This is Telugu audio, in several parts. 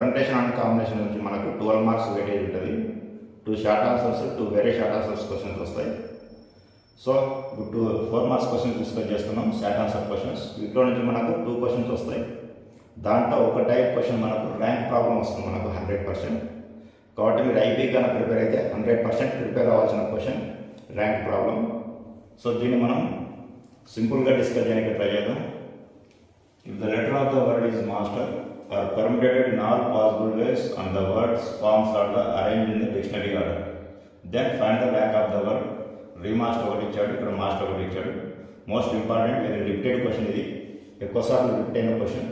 Presentation and combination నుంచి మనకు 12 మార్క్స్ వెయిటేజ్ ఉంటుంది. 2 short answers, 2 very short answers questions వస్తాయి. సో ఇప్పుడు 4 మార్క్స్ క్వశ్చన్స్ డిస్కస్ చేస్తున్నాం. షార్ట్ ఆన్సర్ క్వశ్చన్స్ వీటిలో నుంచి మనకు 2 క్వశ్చన్స్ వస్తాయి. దాంట్లో ఒక టైప్ క్వశ్చన్ మనకు ర్యాంక్ ప్రాబ్లం వస్తుంది మనకు 100%. కాబట్టి మీరు ఐపీ కన్నా ప్రిపేర్ అయితే 100% ప్రిపేర్ అవ్వాల్సిన క్వశ్చన్ ర్యాంక్ ప్రాబ్లం. సో దీన్ని మనం సింపుల్గా డిస్కస్ చేయడానికి ట్రై చేద్దాం. If the letter of the word is master are permutated in all possible ways and the words forms are arranged in the dictionary order, then find the rank of the word. Remaster ఒకటి ఇచ్చాడు, ఇక్కడ మాస్టర్ ఒకటి ఇచ్చాడు. Most important very repeated question, ఇది ఎక్కువసార్లు రిపీట్ అయిన question.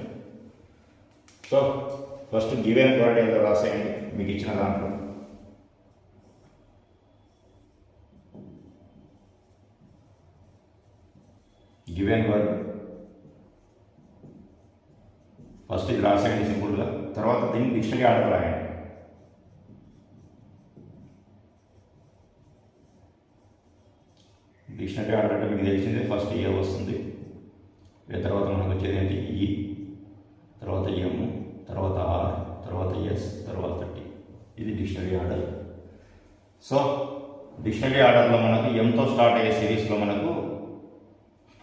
So first given word ఏదో రాసేయండి మీకు ఇచ్చిన దాంట్లో. గివెన్ వర్డ్ ఫస్ట్ ఇది రాసేయండి సింపుల్గా. తర్వాత దీన్ని డిక్షనరీ ఆర్డర్ రాయండి. డిక్షనరీ ఆర్డర్ అంటే మీకు తెలిసిందే, ఫస్ట్ ఏ వస్తుంది, తర్వాత మనకు వచ్చేది ఏంటి ఈ, తర్వాత ఎం, తర్వాత ఆర్, తర్వాత ఎస్, తర్వాత టీ. ఇది డిక్షనరీ ఆర్డర్. సో డిక్షనరీ ఆర్డర్లో మనకు ఎంతో స్టార్ట్ అయ్యే సిరీస్లో మనకు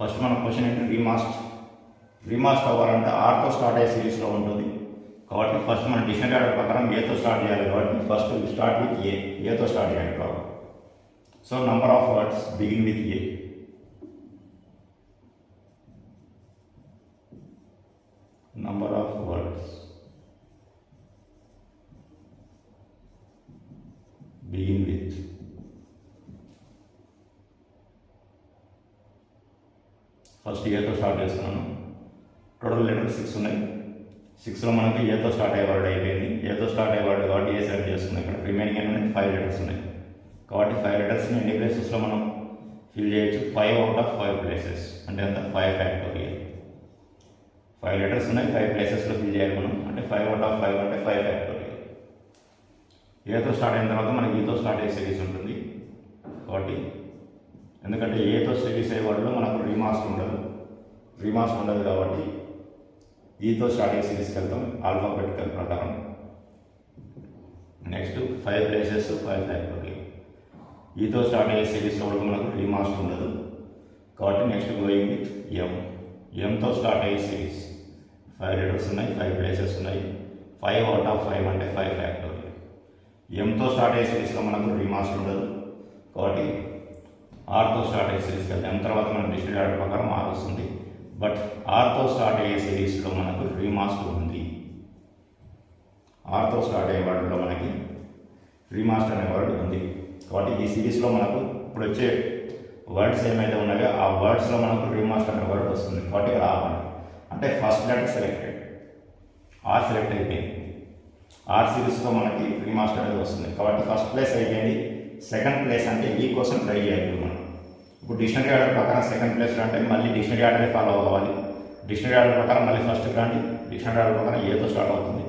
ఫస్ట్ మన క్వశ్చన్ ఏంటి, రీమాస్ట్ అవ్వాలంటే ఆర్తో స్టార్ట్ అయ్యే సిరీస్లో ఉంటుంది. కాబట్టి ఫస్ట్ మన డిక్షనరీ ఆర్డర్ ప్రకారం ఏతో స్టార్ట్ చేయాలి. కాబట్టి ఫస్ట్ స్టార్ట్ విత్ ఏతో స్టార్ట్ చేయాలి problem. So number of words begin with A. Number of words begin with first ఏతో స్టార్ట్ చేస్తున్నాను. టోటల్ లెటర్స్ 6 ఉన్నాయి. 6లో మనకి ఏతో స్టార్ట్ అయ్యే వర్డ్ అయిపోయింది. ఏతో స్టార్ట్ అయ్యే వర్డ్ కాబట్టి ఏ సెలెక్ట్ చేస్తున్నాయి. ఇక్కడ రిమైనింగ్ ఏంటంటే 5 లెటర్స్ ఉన్నాయి. కాబట్టి 5 లెటర్స్ని ఎన్ని ప్లేసెస్లో మనం ఫిల్ చేయొచ్చు, 5 అవుట్ ఆఫ్ 5 ప్లేసెస్. అంటే అంత 5 ఫ్యాక్టోరియల్. 5 లెటర్స్ ఉన్నాయి, 5 ప్లేసెస్లో ఫిల్ చేయాలి మనం. అంటే 5 అవుట్ ఆఫ్ 5 అంటే 5 ఫ్యాక్టోరియల్. ఏతో స్టార్ట్ అయిన తర్వాత మనకి ఈతో స్టార్ట్ అయ్యే సిరీస్ ఉంటుంది. కాబట్టి ఎందుకంటే ఏతో సిరీస్ అయ్యే వర్డ్లో మనకు రీమాస్ట్ ఉండదు కాబట్టి ఈతో స్టార్ట్ అయ్యే సిరీస్కి వెళ్తాం ఆల్ఫాబెటికల్ ప్రకారం. Next 5 places, 5 factorial. ఈతో స్టార్ట్ అయ్యే సిరీస్లో కూడా మనకు రీమాస్ట్ ఉండదు కాబట్టి నెక్స్ట్ గోయింగ్ విత్ ఎంతో స్టార్ట్ అయ్యే సిరీస్. 5 లెటర్స్ ఉన్నాయి, 5 ప్లేసెస్ ఉన్నాయి, 5 అవుట్ ఆఫ్ 5 అంటే 5 ఫ్యాక్టోరియల్. ఎంతో స్టార్ట్ అయ్యే సిరీస్లో మనకు రీమాస్ట్ ఉండదు కాబట్టి ఆర్తో స్టార్ట్ అయ్యే సిరీస్కి వెళ్తాం. తర్వాత మన డిక్షనరీ ఆర్డర్ ప్రకారం ఆర్ వస్తుంది. బట్ ఆర్తో స్టార్ట్ అయ్యే సిరీస్లో మనకు రీమాస్ట్ ఉంది. ఆర్తో స్టార్ట్ అయ్యే వర్డ్లో మనకి రీమాస్ట్ అనే వర్డ్ ఉంది. కాబట్టి ఈ సిరీస్లో మనకు ఇప్పుడు వచ్చే వర్డ్స్ ఏమైతే ఉన్నాయో ఆ వర్డ్స్లో మనకు రీమాస్ట్ అనే వర్డ్ వస్తుంది. కాబట్టి ఇక్కడ ఆపండి. అంటే first letter selected, R select అయిపోయింది. ఆర్ సిరీస్లో మనకి రీమాస్ట్ అనేది వస్తుంది. కాబట్టి ఫస్ట్ ప్లేస్ అయిపోయింది. సెకండ్ ప్లేస్ అంటే ఈ కోసం ట్రై చేయాలి మనం. ఇప్పుడు డిక్షనరీ ఆర్డర్ ప్రకారం సెకండ్ ప్లేస్లో అంటే మళ్ళీ డిక్షనరీ ఆర్డరే ఫాలో అవ్వాలి. డిక్షనరీ ఆర్డర్ ప్రకారం మళ్ళీ ఫస్ట్కి రండి. డిక్షనరీ ఆర్డర్ ప్రకారం ఏతో స్టార్ట్ అవుతుంది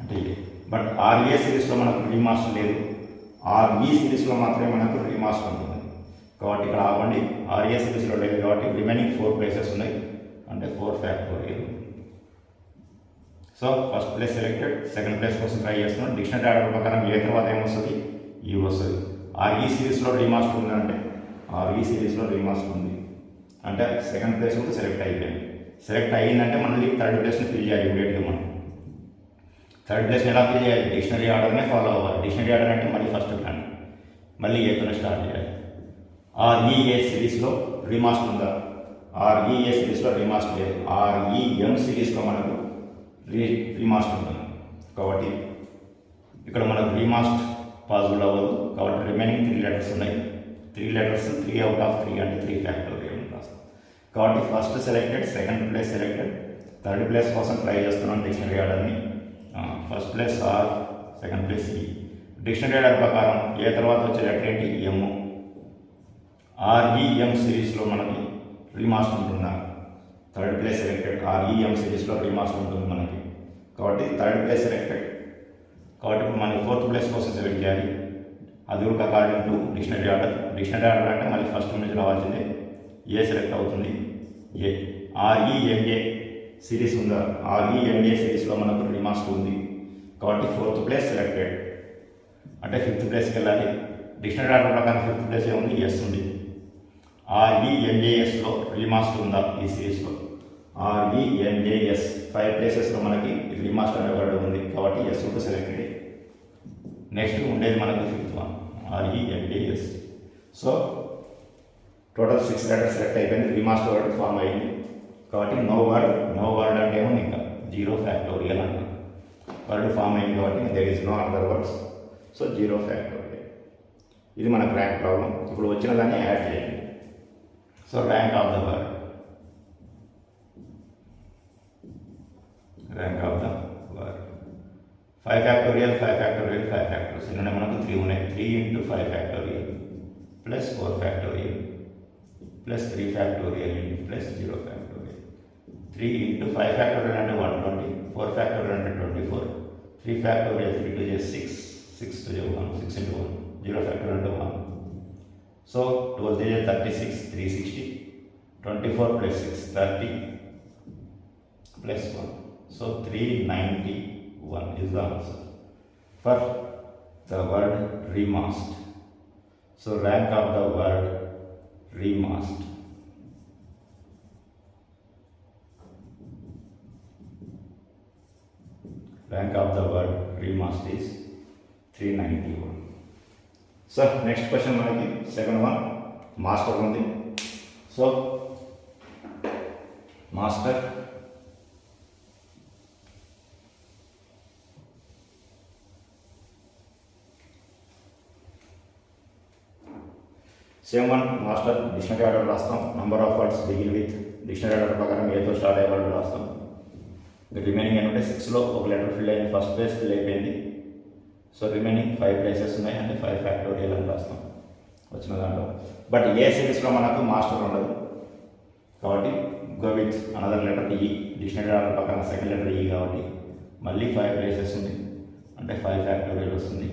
అంటే ఏ. బట్ ఆర్ఏ సిరీస్లో మనకు రీమాస్టర్ లేదు, ఆర్ఈ సిరీస్లో మాత్రమే మనకు రీమాస్టర్ ఉంటుంది. కాబట్టి ఇక్కడ ఆపండి. ఆర్ఏ సిరీస్లో లేదు కాబట్టి రిమైనింగ్ 4 ప్లేసెస్ ఉన్నాయి అంటే 4 factorial. So first place selected, second place కోసం ట్రై చేస్తున్నాం. డిక్షనరీ ఆర్డర్ ప్రకారం ఏ తర్వాత ఏమొస్తుంది, ఈ వస్తుంది. ఆర్ఈ సిరీస్లో రీమాస్టర్ ఉందంటే ఆర్ఈ సిరీస్లో రీమాస్టర్ ఉంది అంటే సెకండ్ ప్లేస్ కూడా సెలెక్ట్ అయిపోయింది. సెలెక్ట్ అయ్యిందంటే మళ్ళీ థర్డ్ ప్లేస్ని ఫిల్ చేయాలి ఇమీడియట్గా. మనం థర్డ్ ప్లేస్ని ఎలా ఫిల్ చేయాలి, డిక్షనరీ ఆర్డర్నే ఫాలో అవ్వాలి. డిక్షనరీ ఆర్డర్ అంటే మళ్ళీ ఫస్ట్ రండి, మళ్ళీ ఏతోనే స్టార్ట్ చేయాలి. ఆర్ఈఏ సిరీస్లో రీమాస్టర్ ఉందా, ఆర్ఈఏ సిరీస్లో రీమాస్టర్ లేదు. ఆర్ఈఎం సిరీస్లో మనకు రీమాస్టర్ ఉంది. కాబట్టి ఇక్కడ మనకు రీమాస్ట్ పాసిబుల్ అవ్వదు. కాబట్టి రిమైనింగ్ 3 లెటర్స్ ఉన్నాయి. 3 లెటర్స్ 3 అవుట్ ఆఫ్ 3 అంటే 3 ఫ్యాక్టోరియల్ రాస్తాం. కాబట్టి first selected, second place selected, third place కోసం ట్రై చేస్తున్నాం డిక్షనరీ ఆర్డర్ని. First place R, second place E. Dictionary order ప్రకారం ఏ తర్వాత వచ్చే లెటర్ ఏంటి, ఎం. ఆర్ఈఎం సిరీస్లో మనకి రీమాస్టర్ ఉంటుందా, థర్డ్ ప్లేస్ సెలెక్టెడ్. ఆర్ఈఎం సిరీస్లో రీమాస్టర్ ఉంటుంది మనకి కాబట్టి థర్డ్ ప్లేస్ సెలెక్టెడ్. కాబట్టి ఇప్పుడు మనకి 4th ప్లేస్ కోసం సెలెక్ట్ చేయాలి. అది కూడా according to dictionary order. Dictionary order అంటే మళ్ళీ ఫస్ట్ నుంచి రావాల్సిందే. ఏ సెలెక్ట్ అవుతుంది, ఏ. ఆర్ఈఎంఏ సిరీస్ ఉందా, ఆర్ఈఎంఏ సిరీస్లో మనకు రీమాస్టర్ ఉంది. కాబట్టి ఫోర్త్ ప్లేస్ సెలెక్టెడ్, అంటే ఫిఫ్త్ ప్లేస్కి వెళ్ళాలి. డిక్షనరీ ఆర్డర్ ప్రకారం ఫిఫ్త్ ప్లేస్ ఏముంది, ఎస్ ఉంది. REMASలో రీమాస్టర్ ఉందా ఈ సిరీస్లో? REMAS 5 ప్లేసెస్లో మనకి రీమాస్టర్ అనే వర్డ్ ఉంది కాబట్టి ఎస్ ఉంటే సెలెక్టెడ్. నెక్స్ట్ ఉండేది మనకి fifth one REMAS. So total 6 letters select అయిపోయింది, రీమాస్టర్ వర్డ్ ఫామ్ అయింది. కాబట్టి నో వర్డ్ అంటే ఏమో ఇంకా 0 ఫ్యాక్టోరియల్ అంటాం. వర్డ్ ఫామ్ అయింది కాబట్టి there is no other words, so 0 factorial. ఇది మనకు ర్యాంక్ ప్రాబ్లం. ఇప్పుడు వచ్చిన దాన్ని యాడ్ చేయండి. So rank of the word, rank of the word 5 factorial 5 factorial 5 factorials ఇందులో మనకు 3 ఉన్నాయి. 3 into 5 factorial plus 4 factorial plus 3 factorial plus 0 factorial. 3 into 5 factorial అంటే 120, 4 ఫ్యాక్టోరియల్ అంటే 24, 3 factorial 3 to 6, 6 to 1, 6 into 1, 0 factorial అంటే 1. So 12 to 36, 360, 24 plus 6, 30 plus 1. So 391 is the answer for the word remasked. So rank of the word remasked. Rank of the word remasked is 391. So next question మనకి సెకండ్ వన్ మాస్టర్ ఉంది. So master same one master dictionary order రాస్తాం. Number of words begin with dictionary order ప్రకారం ఏతో స్టార్ట్ అయ్యే వర్డ్ రాస్తాం. రిమైనింగ్ ఏంటంటే 6లో ఒక లెటర్ ఫిల్ అయింది, ఫస్ట్ ప్లేస్ ఫిల్ అయిపోయింది. సో రిమైనింగ్ 5 ప్లేసెస్ ఉన్నాయి అంటే 5 ఫ్యాక్టోరియల్ అని రాస్తాం వచ్చిన దాంట్లో. బట్ ఏ సిరీస్లో మనకు మాస్టర్ ఉండదు కాబట్టి గో విత్ అనదర్ లెటర్ ఈ. డిక్షనరీ ఆర్డర్ ప్రకారం సెకండ్ లెటర్ ఈ కాబట్టి మళ్ళీ 5 ప్లేసెస్ ఉంది అంటే 5 ఫ్యాక్టోరియల్ వస్తుంది.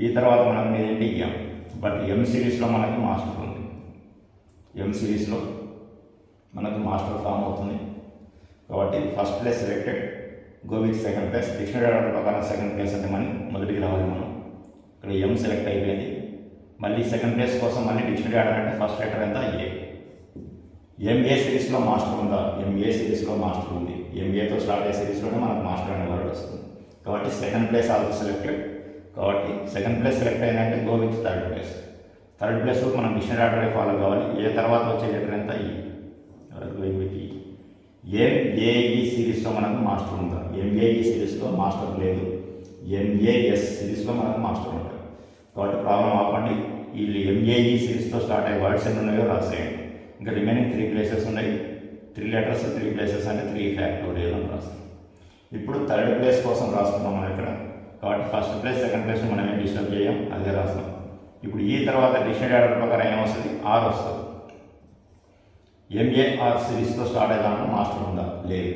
ఈ తర్వాత మనకు ఏంటి ఎం. బట్ ఎం సిరీస్లో మనకి మాస్టర్ ఉంది. ఎం సిరీస్లో మనకు మాస్టర్ ఫామ్ అవుతుంది కాబట్టి first place selected, go with second place. Dictionary order ప్రకారం సెకండ్ ప్లేస్ అంటే మనం మొదటికి రావాలి. మనం ఇక్కడ ఎం సెలెక్ట్ అయిపోయింది. మళ్ళీ సెకండ్ ప్లేస్ కోసం మళ్ళీ డిక్షనరీ ఆర్డర్ అంటే ఫస్ట్ లెటర్ ఎంత ఏ. ఎంఏ సిరీస్లో మాస్టర్ ఉందా? ఎంఏ సిరీస్లో మాస్టర్ ఉంది. ఎంఏతో స్టార్ట్ అయ్యే సిరీస్లోనే మనకు మాస్టర్ అనే వర్డ్ వస్తుంది కాబట్టి సెకండ్ ప్లేస్ ఆల్సో సెలెక్టెడ్. కాబట్టి సెకండ్ ప్లేస్ సెలెక్ట్ అయిందంటే go with third place. Third ప్లేస్లో మనం డిక్షనరీ ఆర్డర్ ఫాలో కావాలి. ఏ తర్వాత వచ్చే లెటర్ ఎంత ఈ. గోయింగ్ విత్ ఈ. ఎంఏఈ సిరీస్లో మనకు మాస్టర్ ఉందా? ఎంఏఈ సిరీస్లో మాస్టర్ లేదు. ఎంఏఎస్ సిరీస్లో మనకు మాస్టర్ ఉంటుంది కాబట్టి ప్రాబ్లం ఆపండి. వీళ్ళు ఎంఏఈ సిరీస్తో స్టార్ట్ అయ్యే వర్డ్స్ ఎన్ని ఉన్నాయో రాసేయండి. ఇంకా రిమైనింగ్ 3 ప్లేసెస్ ఉన్నాయి. 3 లెటర్స్ 3 ప్లేసెస్ అంటే 3 ఫ్యాక్టోరియల్ అని రాస్తాం. ఇప్పుడు థర్డ్ ప్లేస్ కోసం రాస్తున్నాం మనం ఇక్కడ కాబట్టి ఫస్ట్ ప్లేస్ సెకండ్ ప్లేస్ మనం ఏం డిస్టర్బ్ చేయం, అదే రాస్తాం. ఇప్పుడు ఈ తర్వాత డిక్షనరీ ఆర్డర్ ప్రకారం ఏమొస్తుంది, ఆర్ వస్తుంది. ఎంఏఆర్ సిరీస్తో స్టార్ట్ అయ్యే దాంట్లో మాస్టర్ ఉందా? లేదు.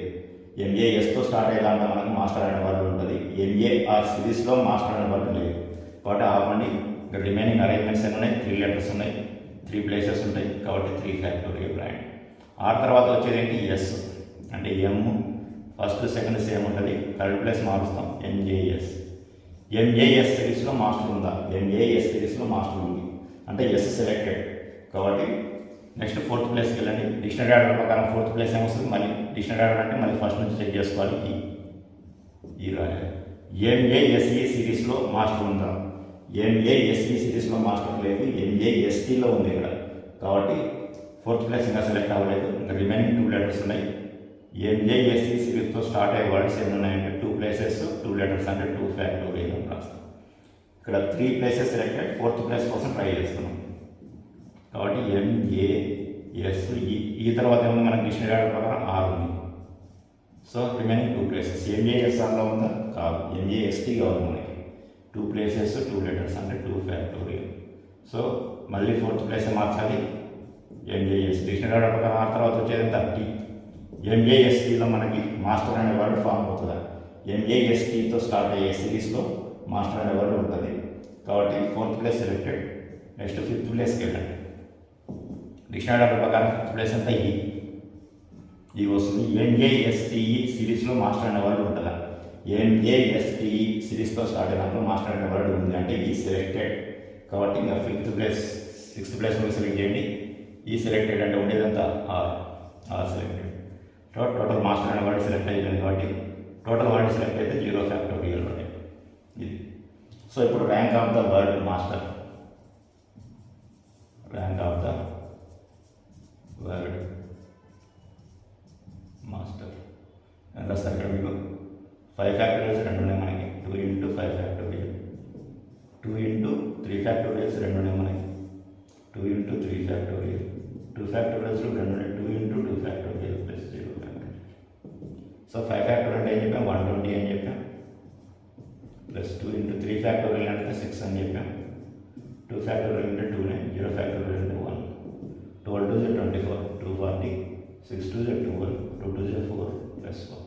ఎంఏఎస్తో స్టార్ట్ అయ్యే దాంట్లో మనకు మాస్టర్ అనే వర్డ్ ఉంటుంది. ఎంఏఆర్ సిరీస్లో మాస్టర్ అనే వర్డ్ లేదు కాబట్టి ఆపండి. ఇంకా రిమైనింగ్ అరేంజ్మెంట్స్ ఎన్ని ఉన్నాయి, 3 లెటర్స్ ఉన్నాయి, 3 ప్లేసెస్ ఉంటాయి కాబట్టి 3 ఫ్యాక్టోరియల్ రాయండి. ఆర్ తర్వాత వచ్చేది ఏంటి, ఎస్ అంటే ఎం. ఫస్ట్ సెకండ్ సేమ్ ఉంటుంది, థర్డ్ ప్లేస్ మారుస్తాం ఎంజేఎస్. ఎంజేఎస్ సిరీస్లో మాస్టర్ ఉందా? ఎంఏఎస్ సిరీస్లో మాస్టర్ ఉంది అంటే ఎస్ సెలెక్టెడ్ కాబట్టి నెక్స్ట్ 4th ప్లేస్కి వెళ్ళండి. డిక్షనరీ ఆర్డర్ ప్రకారం 4th ప్లేస్ ఏమొస్తుంది, మళ్ళీ డిక్షనరీ ఆర్డర్ అంటే మళ్ళీ ఫస్ట్ నుంచి చెక్ చేసుకోవాలి. ఈ రాయాలి. ఎంఏఎస్ఈ సిరీస్లో మాస్టర్ ఉందా? ఎంఏఎస్ఈ సిరీస్లో మాస్టర్ లేదు, ఎంఏఎస్టీలో ఉంది ఇక్కడ కాబట్టి 4th ప్లేస్ ఇంకా సెలెక్ట్ అవ్వలేదు. ఇంకా రిమైనింగ్ 2 లెటర్స్ ఉన్నాయి. ఎంఏఎస్ఈ సిరీస్తో స్టార్ట్ అయ్యే వర్డ్స్ ఎన్ని ఉన్నాయంటే 2 ప్లేసెస్ 2 లెటర్స్ అంటే 2 ఫ్యాక్టోరియల్ అని రాస్తాం. ఇక్కడ 3 ప్లేసెస్ సెలెక్టెడ్, 4th ప్లేస్ కోసం ట్రై చేస్తున్నాం కాబట్టి ఎంఏఎస్ఈ. ఈ తర్వాత ఏమో మనకి డిక్షనరీ ఆర్డర్ ప్రకారం ఆర్ ఉంది. So remaining 2 places. ఎంఏఎస్ఆర్లో ఉందా? కాదు, ఎంఏఎస్టీ కావాలి మనకి. 2 ప్లేసెస్ 2 లెటర్స్ అంటే 2 ఫ్యాక్టోరియల్. సో మళ్ళీ 4th ప్లేస్ మార్చాలి. ఎంఏఎస్ డిక్షనరీ ఆర్డర్ ప్రకారం ఆర్ తర్వాత వచ్చేది 30. ఎంఏఎస్టీలో మనకి మాస్టర్ అనే వర్డ్ ఫామ్ అవుతుందా? ఎంఏఎస్టీతో స్టార్ట్ అయ్యే సిరీస్లో మాస్టర్ అనే వర్డ్ ఉంటుంది కాబట్టి 4th place selected. Next 5th ప్లేస్కి వెళ్ళండి. డిక్షనరీ ఆర్డర్ ప్రకారం 5th ప్లేస్ అంతా ఈ వస్తుంది. ఎంఏఎస్టీఈ సిరీస్లో మాస్టర్ అనే వర్డ్ ఉంటుందా? MASTE సిరీస్తో స్టార్ట్ అయినప్పుడు మాస్టర్ అనే వర్డ్ ఉంది, అంటే ఈ సెలెక్టెడ్. కాబట్టి ఇంకా సిక్స్త్ ప్లేస్ సెలెక్ట్ చేయండి. ఈ సెలెక్టెడ్ అంటే ఉండేదంతా ఆర్ సెలెక్టెడ్. టోటల్ మాస్టర్ అనే వర్డ్ సెలెక్ట్ అయిపోయింది కాబట్టి టోటల్ వర్డ్ సెలెక్ట్ అయితే 0 ఫ్యాక్టోరియల్ ఉంటాయి ఇది. సో ఇప్పుడు rank of the word master, rank of the word master ఎంత వస్తారు ఇక్కడ మీకు 5 ఫ్యాక్టోరియల్స్ 2 ఉన్నాయి మనకి. 2 into 5 ఫ్యాక్టోరియల్, 2 into 3 ఫ్యాక్టోరియల్స్ 2 ఉన్నాయి మనకి. 2 into 3 ఫ్యాక్టోరియల్, 2 ఫ్యాక్టోరియల్స్ 2 ఉన్నాయి. 2 into 2 factorial plus 0 factorial. So 5 factorial అంటే ఏం చెప్పాం, 120 అని చెప్పాం. ప్లస్ 2 into 3 ఫ్యాక్టోరియల్ అంటే 6 అని చెప్పాం. 2 ఫ్యాక్టోరియల్ అంటే 2, 0 ఫ్యాక్టోరియల్ అంటే 1. 12 2 24, 240, 6 2 12, 2 2 4 plus 4.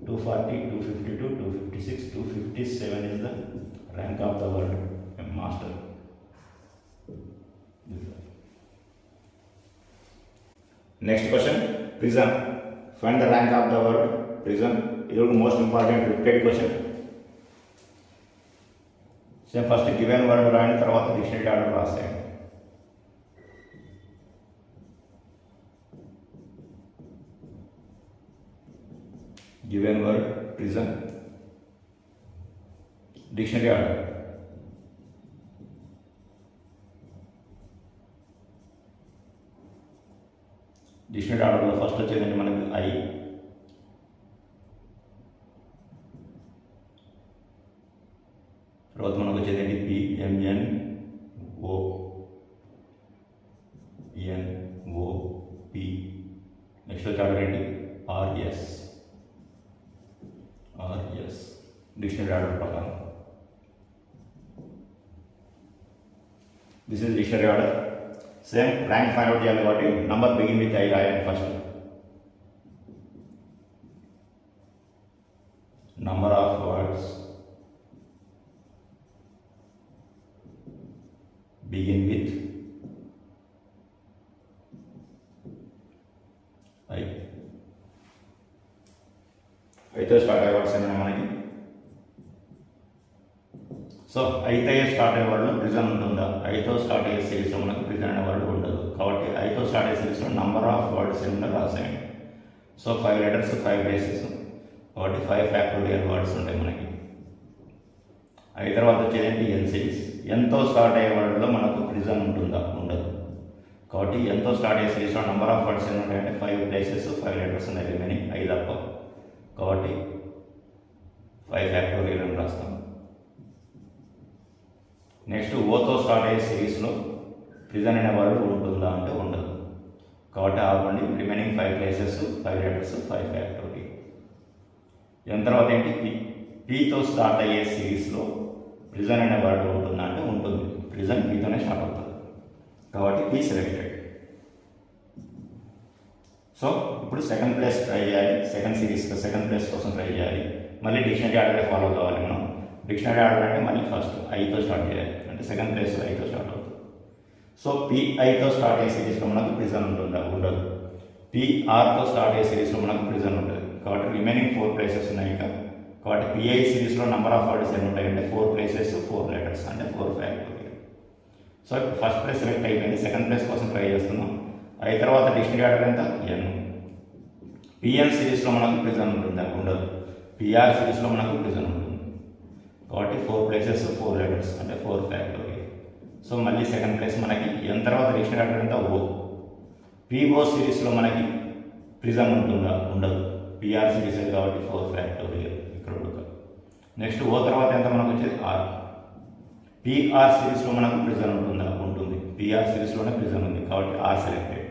240, 252, 256, 257 is the rank of the word master. Next question, prison. Find the rank of the word prison. This is the most important repeated question. So first given word రాయండి, తర్వాత డిక్షనరీ ఆర్డర్ రాసేయండి. Given word prison, dictionary order. Dictionary ఆర్డర్లో ఫస్ట్ వచ్చేదండి మనకి ఐ, తర్వాత మనకు వచ్చేదండి P, MN O N O P. Next వచ్చి ఆర్డర్ ఏంటి, ఆర్ఎస్ డిక్షనరీ ఆర్డర్ ప్రకారం. This is dictionary order. Same rank find out చేయాలి కాబట్టి నంబర్ బిగిన్ విత్ ఐ రాయండి first. Number of words begin with I. అయితే స్టార్ట్ అయ్యే వర్డ్స్ ఏమైనా మనకి. సో అయితే స్టార్ట్ అయ్యే వర్డ్లో ప్రిజన్ ఉంటుందా, ఐతో స్టార్ట్ అయ్యే సిరీస్లో మనకు ప్రిజన్ అనే వర్డ్ ఉండదు. కాబట్టి ఐతో స్టార్ట్ అయ్యే సిరీస్లో నంబర్ ఆఫ్ వర్డ్స్ ఏమైనా రాసేయండి. సో 5 లెటర్స్ 5 ప్లేసెస్, కాబట్టి 5 ఫ్యాక్టోరియల్ వర్డ్స్ ఉంటాయి మనకి. ఐ తర్వాత వచ్చేది ఎన్ సిరీస్. ఎంతో స్టార్ట్ అయ్యే వర్డ్లో మనకు ప్రిజన్ ఉంటుందా, ఉండదు. కాబట్టి ఎంతో స్టార్ట్ అయ్యే సిరీస్లో నంబర్ ఆఫ్ వర్డ్స్ ఎన్ని ఉంటాయంటే 5 ప్లేసెస్ 5 లెటర్స్ ఉన్నాయి, రిమైనింగ్ 5 తప్ప. కాబట్టి 5 ఫ్యాక్టోరియల్ అని రాస్తాం. నెక్స్ట్ ఓతో స్టార్ట్ అయ్యే సిరీస్లో ప్రిజన్ అనే వర్డ్ ఉంటుందా అంటే ఉండదు. కాబట్టి ఆపండి. Remaining 5 places 5 letters 5 factorial. దాని తర్వాత ఏంటి, పీతో స్టార్ట్ అయ్యే సిరీస్లో ప్రిజన్ అనే వర్డ్ ఉంటుందా అంటే ఉంటుంది. ప్రిజన్ పీతోనే స్టార్ట్ అవుతుంది కాబట్టి పీ సెలెక్టెడ్. సో ఇప్పుడు సెకండ్ ప్లేస్ ట్రై చేయాలి. సెకండ్ ప్లేస్ కోసం ట్రై చేయాలి. మళ్ళీ డిక్షనరీ ఆర్డర్ ఫాలో కావాలి మనం. డిక్షనరీ ఆర్డర్ అంటే మళ్ళీ ఫస్ట్ ఐతో స్టార్ట్ చేయాలి, అంటే సెకండ్ ప్లేస్ ఐతో స్టార్ట్ అవుతుంది. సో పిఐతో స్టార్ట్ అయ్యే సిరీస్లో మనకు ప్రిజన్ ఉంటుందా, ఉండదు. పిఆర్తో స్టార్ట్ అయ్యే సిరీస్లో మనకు ప్రిజన్ ఉంటుంది. కాబట్టి రిమైనింగ్ 4 ప్లేసెస్ ఉన్నాయి ఇంకా. కాబట్టి పిఐ సిరీస్లో నెంబర్ ఆఫ్ వర్డ్స్ ఎన్ని ఉంటాయంటే 4 ప్లేసెస్ 4 లెటర్స్ అంటే 4 factorial. So first place select అయిపోయింది. సెకండ్ ప్లేస్ కోసం ట్రై చేస్తున్నాం. ఐ తర్వాత డిక్షనరీ ఆర్డర్ ఎంత, ఎన్. పిఎన్ సిరీస్లో మనకు ప్రిజన్ ఉంటుందా, ఉండదు. పిఆర్ సిరీస్లో మనకు ప్రిజన్ ఉంటుంది. కాబట్టి 4 ప్లేసెస్ 4 లెటర్స్ అంటే 4 ఫ్యాక్టోరియల్. సో మళ్ళీ సెకండ్ ప్లేస్ మనకి ఎన్ తర్వాత డిక్షనరీ ఆర్డర్ ఎంత, ఓ. పిఓ సిరీస్లో మనకి ప్రిజన్ ఉంటుందా, ఉండదు. పిఆర్ సిరీస్ కాబట్టి 4 ఫ్యాక్టోరియల్ ఇక్కడ ఉండదు. నెక్స్ట్ ఓ తర్వాత ఎంత మనకు వచ్చేది, ఆర్. పిఆర్ సిరీస్లో మనకు ప్రిజన్ ఉంటుందా, ఉంటుంది. పిఆర్ సిరీస్లోనే ప్రిజన్ ఉంది కాబట్టి ఆర్ సెలెక్టెడ్.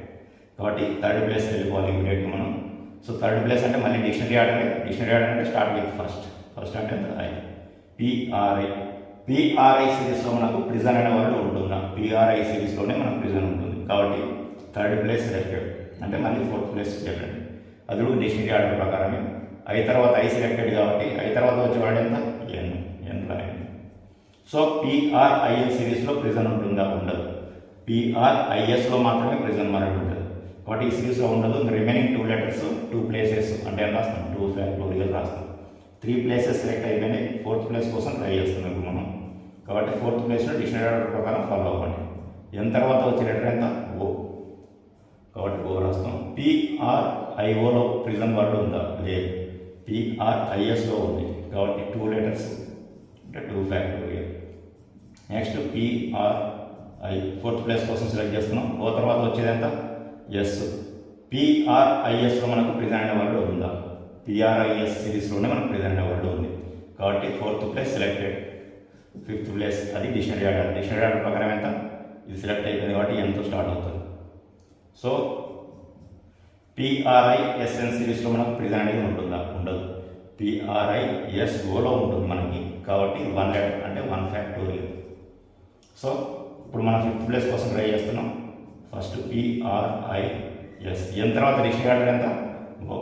కాబట్టి థర్డ్ ప్లేస్ వెళ్ళిపోవాలి ఇమీడియట్గా మనం. సో థర్డ్ ప్లేస్ అంటే మళ్ళీ డిక్షనరీ ఆర్డర్ అంటే స్టార్ట్ విత్ ఫస్ట్ అంటే ఐ. పిఆర్ఐ సిరీస్లో మనకు ప్రిజన్ అనే వర్డ్ ఉంటుందా, పిఆర్ఐ సిరీస్లోనే మనకు ప్రిజన్ ఉంటుంది. కాబట్టి థర్డ్ ప్లేస్ సెలెక్టెడ్ అంటే మళ్ళీ 4th ప్లేస్ చెప్పండి. అది కూడా డిక్షనరీ ఆర్డర్ ప్రకారమే. ఐ తర్వాత ఐ సెలెక్టెడ్ కాబట్టి ఐ తర్వాత వచ్చే వర్డ్ ఎంత, ఎన్ రాయండి. సో పిఆర్ఐఎల్ సిరీస్లో ప్రిజన్ ఉంటుందా, ఉండదు. పిఆర్ఐఎస్లో మాత్రమే ప్రిజన్ వర్డ్ ఉంటుంది. కాబట్టి ఈ సిరీస్లో ఉండదు. రిమైనింగ్ 2 లెటర్స్ 2 ప్లేసెస్ అంటే ఎంత రాస్తాం, 2 ఫ్యాక్టోరియల్ రాస్తాం. 3 ప్లేసెస్ సెలెక్ట్ అయిపోయినాయి, 4th ప్లేస్ కోసం ట్రై చేస్తున్నాం ఇప్పుడు మనం. కాబట్టి 4th ప్లేస్లో డిక్షనరీ ఆర్డర్ ప్రకారం ఫాలో అవ్వండి. ఎన్ తర్వాత వచ్చే లెటర్ ఎంత? ఓ. కాబట్టి ఓ రాస్తాం. PRIOలో ప్రిజన్ వర్డ్ ఉందా? లేదు. PRISలో ఉంది. కాబట్టి 2 లెటర్స్ అంటే 2 factorial. Next PRI 4th place కోసం సెలెక్ట్ చేస్తున్నాం. ఓ తర్వాత వచ్చేది ఎంత? ఎస్. PRISలో మనకు ప్రిజన్ అనే వర్డ్ ఉందా? PRIS సిరీస్లోనే మనకు ప్రిజన్ అనే వర్డ్ ఉంది. కాబట్టి 4th place selected. 5th place అది డిక్షనరీ ఆర్డర్. డిక్షనరీ ఆర్డర్ ప్రకారం ఎంత? ఇది సెలెక్ట్ అయిపోయింది కాబట్టి ఎంతో స్టార్ట్ అవుతుంది. సో PRISN సిరీస్లో మనకు ప్రిజన్ అనేది ఉంటుందా? ఉండదు. PRISOలో ఉంటుంది మనకి. కాబట్టి 1 లెటర్ అంటే 1 ఫ్యాక్టోరియల్. సో ఇప్పుడు మనం 5th ప్లేస్ కోసం ట్రై చేస్తున్నాం. First PRIS. ఎన్ తర్వాత డిక్షనరీ ఆర్డర్ ఎంత? ఓ.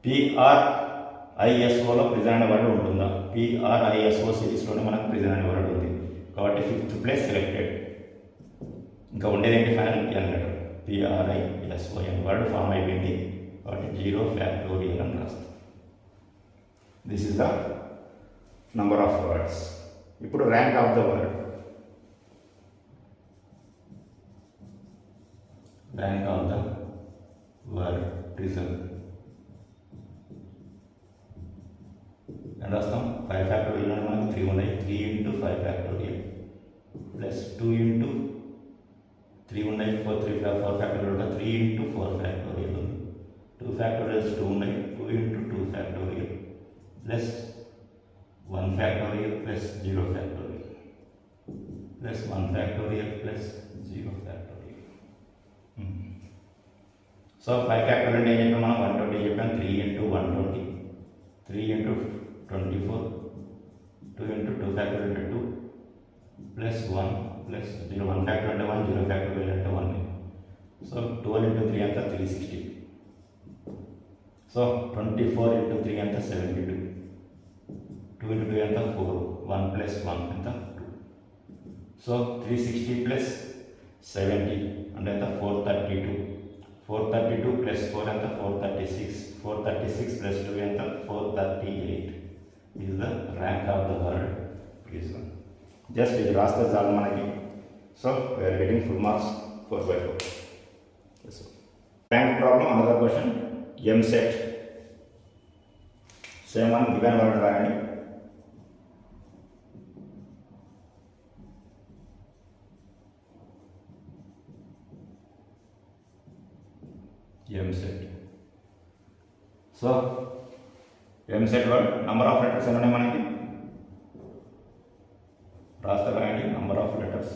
PRISOలో ప్రిజన్ అనే వర్డ్ ఉంటుందా? PRISO సిరీస్లోనే మనకు ప్రిజన్ అనే వర్డ్ ఉంది. కాబట్టి 5th ప్లేస్ సెలెక్టెడ్. ఇంకా ఉండేది ఏంటి? Final N letter. PRISON word form అయిపోయింది. కాబట్టి 0 ఫ్యాక్టోరియల్ అని రాస్తాం. This is the number of words. ఇప్పుడు rank of the word. Rank of the word prison ఎంత రాస్తాం? 5 ఫ్యాక్టోరియల్ అని మనకు 3 ఉన్నాయి. 3 into 5 ఫ్యాక్టోరియల్ ప్లస్ 2 into 3 ఉన్నాయి. 4 ఫ్యాక్టోరియల్ ఉంటుంది. 3 into 4 ఫ్యాక్టోరియల్ ఉంది. 2 ఫ్యాక్టోరియల్స్ 2 ఉన్నాయి. 2 into 2 factorial plus 1 factorial plus 0 factorial plus 1 factorial plus 0 factorial. So 5 factorial అంటే ఏం చెప్పాం మనం? 120 చెప్పాం. 3 into 120, 3 into 24, 2 into 2 ఫ్యాక్టోరియల్ అంటే 2 ప్లస్ 1 ప్లస్ 0. 1 ఫ్యాక్టోరియల్ అంటే 1, 0 ఫ్యాక్టోరియల్ అంటే 1. సో 12 into 3 అంతా 360. సో 24 into 3 అంతా 72. 2 into 2 అంతా 4. 1 plus 1 అంతా 2. సో 360 ప్లస్ 70 అంటే ఎంత? 432. 432 ప్లస్ 4 ఎంత? 436. 436 ప్లస్ 2 ఎంత? 438. is the rank of the word prison. Just ఇది రాస్తే చాలు మనకి. So we are getting full marks 4/4. Yes. Rank problem, another question. MSET. Same one, given word రాయండి. MSET. So MSET word number of letters ఎన్ని ఉన్నాయి మనకి? రాస్తా రాయండి. Number of letters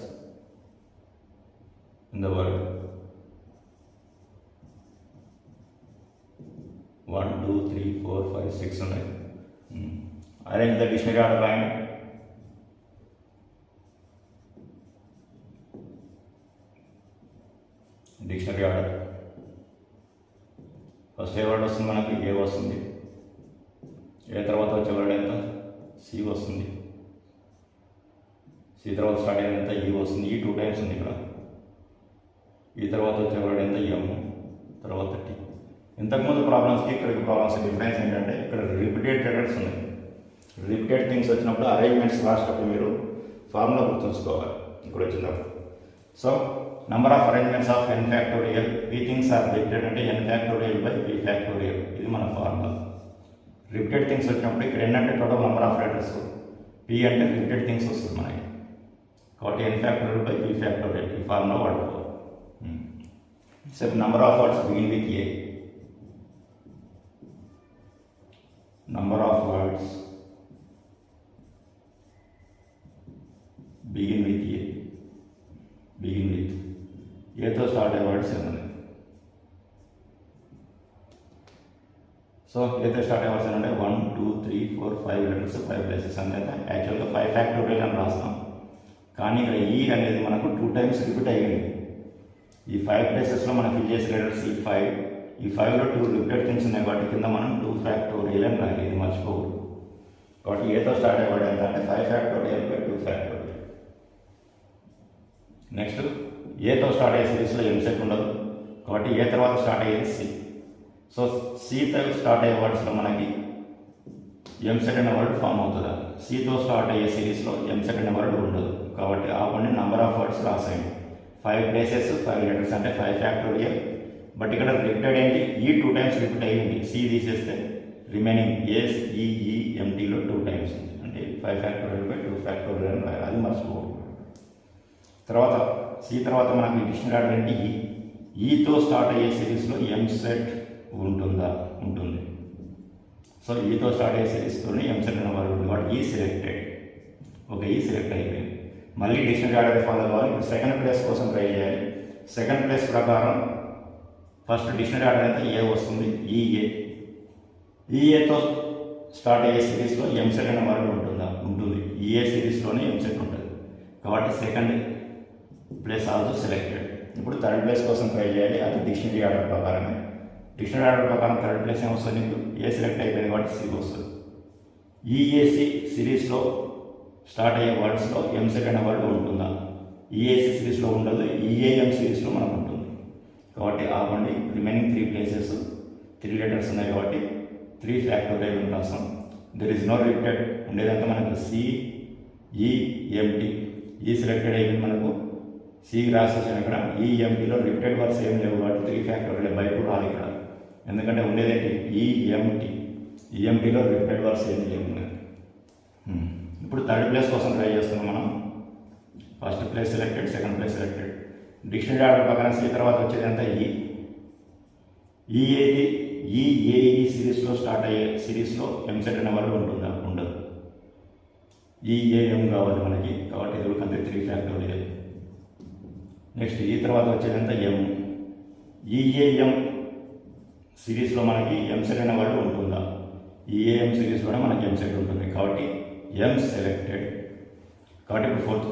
in the word 1 2 3 4 5 6 ఉన్నాయి. అరేంజ్ ద డిక్షనరీ ఆర్డర్ రాయండి. డిక్షనరీ ఆర్డర్ ఫస్ట్ ఏ వర్డ్ వస్తుంది మనకి? ఏ వస్తుంది. ఏ తర్వాత వచ్చే వర్డ్ ఎంత? సి వస్తుంది. సి తర్వాత స్టార్ట్ అయిన ఎంత? ఈ వస్తుంది. ఈ 2 టైమ్స్ ఉంది ఇక్కడ. ఈ తర్వాత వచ్చే వర్డ్ ఎంత? ఎం. తర్వాత టీ. ఇంతకుముందు ప్రాబ్లమ్స్కి ఇక్కడికి ప్రాబ్లమ్స్ డిఫరెన్స్ ఏంటంటే ఇక్కడ రిపీటెడ్ లెటర్స్ ఉన్నాయి. రిపీటెడ్ థింగ్స్ వచ్చినప్పుడు అరేంజ్మెంట్స్ రాసేటప్పుడు మీరు ఫార్ములా గుర్తుంచుకోవాలి. ఇక్కడ వచ్చినప్పుడు so number of arrangements of n factorial p things are repeated అంటే n factorial by p factorial. ఇది మన ఫార్ములా. రిపీటెడ్ థింగ్స్ వచ్చినప్పుడు ఇక్కడ ఏంటంటే total number of letters, p అంటే రిపీటెడ్ థింగ్స్ వస్తుంది మనకి. కాబట్టి n factorial by p factorial ఈ ఫార్ములా వాడుకోవాలి. So number of words begin with a. Number of words begin with a. Begin with ఏతో స్టార్ట్ అయ్యే వర్డ్స్ ఏమన్నా? సో ఏతో స్టార్ట్ అయ్యే వర్డ్స్ ఏంటంటే 1 2 3 4 5 లెటర్స్ 5 ప్లేసెస్ అంతే. యాక్చువల్గా 5 ఫ్యాక్టోరియల్ అని రాస్తాం, కానీ ఇక్కడ ఈ అనేది మనకు 2 టైమ్స్ రిపీట్ అయ్యింది. ఈ 5 ప్లేసెస్లో మనం ఫిల్ చేసే లెటర్స్ ఈ 5. ఈ 5లో 2 రిపీటెడ్ థింగ్స్ ఉన్నాయి కాబట్టి కింద మనం 2 ఫ్యాక్టోరియల్ అని రాయాలి. ఇది మర్చిపోకూడదు. కాబట్టి ఏతో స్టార్ట్ అయ్యే వర్డ్ ఎంత అంటే 5 ఫ్యాక్టోరియల్ బై 2 ఫ్యాక్టోరియల్. నెక్స్ట్ ఏతో స్టార్ట్ అయ్యే సిరీస్లో ఎంసెట్ ఉండదు కాబట్టి ఏ తర్వాత స్టార్ట్ అయ్యేది సి. సో సితో స్టార్ట్ అయ్యే వర్డ్స్లో మనకి ఎంసెట్ అనే వర్డ్ ఫామ్ అవుతుందా? సితో స్టార్ట్ అయ్యే సిరీస్లో ఎంసెట్ అనే వర్డ్ ఉండదు. కాబట్టి ఆపండి. నంబర్ ఆఫ్ వర్డ్స్ రాసాయండి. 5 ప్లేసెస్ 5 లెటర్స్ అంటే 5 ఫ్యాక్టోరియల్. బట్ ఇక్కడ రిపీటెడ్ ఏంటి? ఈ 2 టైమ్స్ రిపీట్ అయ్యింది. సి తీసేస్తే రిమైనింగ్ ఎంటీలో 2 టైమ్స్ ఉంది. అంటే 5 ఫ్యాక్టోరియల్ బై 2 ఫ్యాక్టోరియల్ అని రాయాలి. అది మర్చిపోకూడదు. తర్వాత సి తర్వాత మనకి డిక్షనరీ ఆర్డర్ ఏంటి? ఈతో స్టార్ట్ అయ్యే సిరీస్లో ఎంసెట్ ఉంటుందా? ఉంటుంది. సో ఈతో స్టార్ట్ అయ్యే సిరీస్తోనే ఎంసెట్ అనే వర్డ్ ఉంది. వాట్ ఈ సెలెక్టెడ్. ఓకే, ఈ సెలెక్ట్ అయిపోయింది. మళ్ళీ డిక్షనరీ ఆర్డర్ ఫాలో అవ్వాలి. ఇప్పుడు సెకండ్ ప్లేస్ కోసం ట్రై చేయాలి. సెకండ్ ప్లేస్ ప్రకారం ఫస్ట్ డిక్షనరీ ఆర్డర్ అయితే ఏ వస్తుంది? ఈఏతో స్టార్ట్ అయ్యే సిరీస్లో ఎంసెట్ అనే వర్డ్ ఉంటుందా? ఉంటుంది. ఈఏ సిరీస్లోనే ఎంసెట్ ఉంటుంది. కాబట్టి సెకండ్ ప్లేస్ ఆల్సో సెలెక్టెడ్. ఇప్పుడు థర్డ్ ప్లేస్ కోసం ట్రై చేయాలి. అది డిక్షనరీ ఆర్డర్ ప్రకారమే. డిక్షనరీ ఆర్డర్ ప్రకారం థర్డ్ ప్లేస్ ఏమొస్తుంది? నీకు ఏ సెలెక్ట్ అయిపోయింది కాబట్టి సి వస్తుంది. ఈఏసి సిరీస్లో స్టార్ట్ అయ్యే వర్డ్స్లో ఎంసెట్ అనే వర్డ్ ఉంటుందా? ఈఏసి సిరీస్లో ఉండదు. ఈఏఎం సిరీస్లో మనకు ఉంటుంది. కాబట్టి ఆపండి. రిమైనింగ్ 3 ప్లేసెస్ 3 లెటర్స్ ఉన్నాయి కాబట్టి 3 ఫ్యాక్టోరియల్ అని రాస్తాం. There is no repeated. ఉండేదంతా మనకు సిఈఎంటి. ఈ సెలెక్టెడ్ అయిపోయింది. మనకు సి రాసేసాను. ఇక్కడ ఈఎంటీలో రిపీటెడ్ వర్డ్స్ ఏం లేవు కాబట్టి 3 ఫ్యాక్టోరియల్ బై 2 రాదు ఇక్కడ. ఎందుకంటే ఉండేదేంటి? ఈఎంటీలో రిపీటెడ్ వర్డ్స్ ఏం లేవు. ఇప్పుడు థర్డ్ ప్లేస్ కోసం ట్రై చేస్తున్నాం మనం. First place selected, second place selected. Dictionary order ప్రకారం సి తర్వాత వచ్చేది అంతా ఈఏఈ సిరీస్లో స్టార్ట్ అయ్యే సిరీస్లో ఎంసెట్ అనే వర్డ్ ఉంటుందా? ఉండదు. ఈఏఎం కావాలి మనకి. కాబట్టి ఇది కంటే 3 ఫ్యాక్టోరియల్. నెక్స్ట్ ఈ తర్వాత వచ్చేదంతా ఈఏఎం సిరీస్లో మనకి ఎంసెట్ అనే వర్డ్ ఉంటుందా? ఈఏఎం సిరీస్లోనే మనకి ఎంసెట్ ఉంటుంది. కాబట్టి ఎం సెలెక్టెడ్. కాబట్టి ఇప్పుడు ఫోర్త్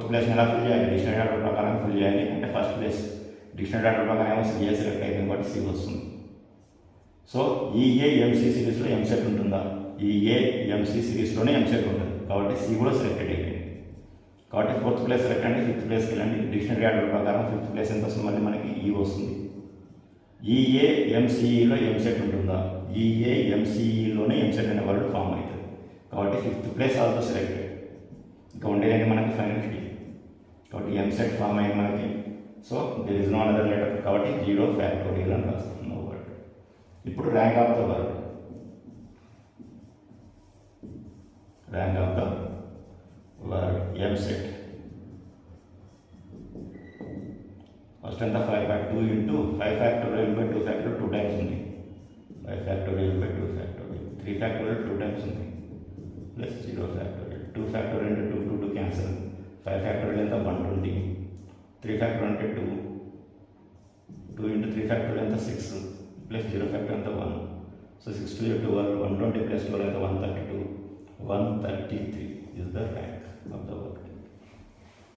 ప్లేస్ని ఎలా ఫిల్ చేయాలి? డిక్షనరీ ఆర్డర్ ప్రకారం ఫిల్ చేయాలి. అంటే ఫస్ట్ ప్లేస్ డిక్షనరీ ఆర్డర్ ప్రకారం ఏమొస్తుంది? ఏ సెలెక్ట్ అయిపోయింది కాబట్టి సి వస్తుంది. సో ఈఏఎంసి సిరీస్లో ఎంసెట్ ఉంటుందా? ఈఏఎంసి సిరీస్లోనే ఎంసెట్ ఉంటుంది. కాబట్టి సి కూడా సెలెక్టెడ్ అయిపోయింది. కాబట్టి ఫోర్త్ ప్లేస్ సెలెక్ట్ అండి. ఫిఫ్త్ ప్లేస్కి వెళ్ళండి. డిక్షనరీ ఆర్డర్ ప్రకారం ఫిఫ్త్ ప్లేస్ ఎంత వస్తుంది? మళ్ళీ మనకి ఈ వస్తుంది. ఈఏఎంసిఈలో ఎంసెట్ ఉంటుందా? ఈఏఎంసిఈలోనే ఎంసెట్ అనే వర్డ్ ఫామ్ అవుతుంది. కాబట్టి ఫిఫ్త్ ప్లేస్ ఆల్సో సెలెక్టెడ్. ఇంకా ఉండేదండి మనకి ఫైనల్ కి. కాబట్టి ఎంసెట్ ఫామ్ అయ్యింది మనకి. So there is no another letter. కాబట్టి 0 ఫ్యాక్టోరియల్ అని రాస్తున్నాం వర్డ్. ఇప్పుడు rank of the word. EAMCET first ఎంత 5 into 5 factorial by 2 factorial 2 times ఉంది. 5 factorial by 2 factorial 3 factorial 2 times ఉంది. ప్లస్ 0 ఫ్యాక్టోరియల్ 2 ఫ్యాక్టోరియల్ అంటే 2 క్యాన్సల్. 5 ఫ్యాక్టోరియల్ ఎంత 120. 3 ఫ్యాక్టోరియల్ అంటే 2 ఇంటూ 3 ఫ్యాక్టోరియల్ ఎంత 6 ప్లస్ 0 ఫ్యాక్టోరియల్ ఎంత 1. సో 6 to 12 120 ప్లస్ 12 ఎంత 132. 133 is the rank of the work.